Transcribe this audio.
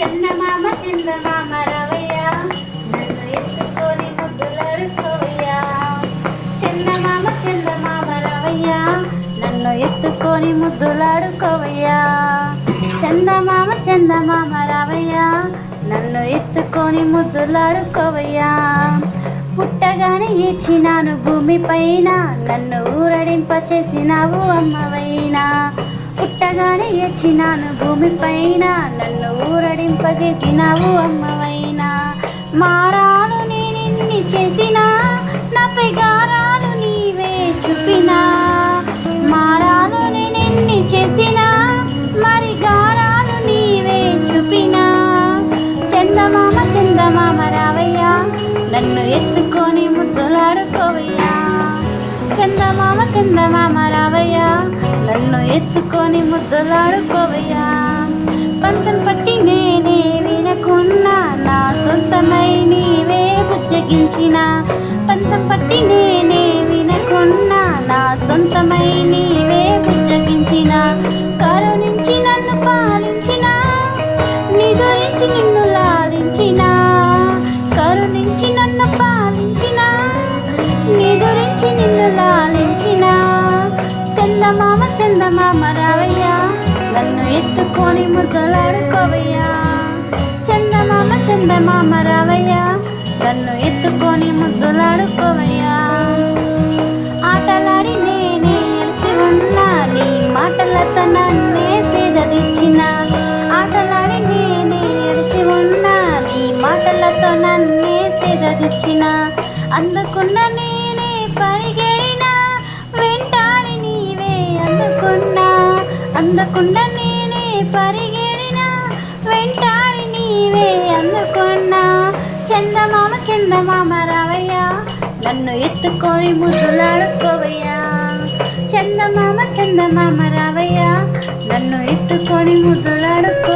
చందమామ చందమామ రావయ్య నన్ను ఎత్తుకొని ముద్దులాడుకోవయ్యా. చందమామ చందమామ రావయ్య నన్ను ఎత్తుకొని ముద్దులాడుకోవయ్యా. చందమామ చందమామ రావయ్య నన్ను ఎత్తుకొని ముద్దులాడుకోవయ్యా. పుట్టగానే ఏడ్చినాను భూమిపైన, నన్ను ఊరడింప చేసినావు అమ్మవైనా. పుట్టగానే ఏడ్చినాను భూమిపైన, నన్ను ఊరడింప చేసినావు అమ్మవైనా. మారాను నేనెన్ని చేసినా, నాపై గారాలు నీవే చూపినా. మారాను నేనెన్ని చేసినా, మరి గారాలు నీవే చూపినా. చందమామ చందమామ రావయ్యా నన్ను ఎత్తుకొని ముద్దులాడుకోవయ్యా. చందమామ చందమామ రావయ్యా నన్ను ఎత్తుకొని ముద్దులాడుకోవయ్యా. పంతం పట్టి నేనే వినకున్నా, నా సొంతమై నీవే బుజ్జగించిన. పంతం పట్టి నేనే వినకున్నా, నా సొంతమై నీవే బుజ్జగించిన. కరుణించి నన్ను పాలించిన, నీ గురించి నిన్ను లాలించిన. కరుణించి నన్ను పాలించిన, నీ గురించి నిన్ను లాలించిన. చందమామ చందమామ రావయ్యా నన్ను ఎత్తుకొని ముద్దులాడుకోవయ్యా. చందమామ చందమామ రావయ్యా నన్ను ఎత్తుకొని ముద్దులాడుకోవయ్యా. ఆటలాడి నేనే ఎలిసి ఉన్నా, నీ మాటలతో నన్నే సేదదీర్చిన. ఆటలాడి నేనే ఎలిసి ఉన్నా, నీ మాటలతో నన్నే సేదదీర్చిన. అందుకున్న నేనే పరిగెడినా, వెంటాడి నీవే అందుకున్నా. అందుకున్న నేనే పరిగెడినా, వెంటాడి నీవే అందుకున్నా. చందమామ చందమామ రావయ్యా నన్ను ఎత్తుకొని ముద్దులాడుకోవయ్యా. చందమామ చందమామ రావయ్యా నన్ను ఎత్తుకొని ముద్దులాడుకో.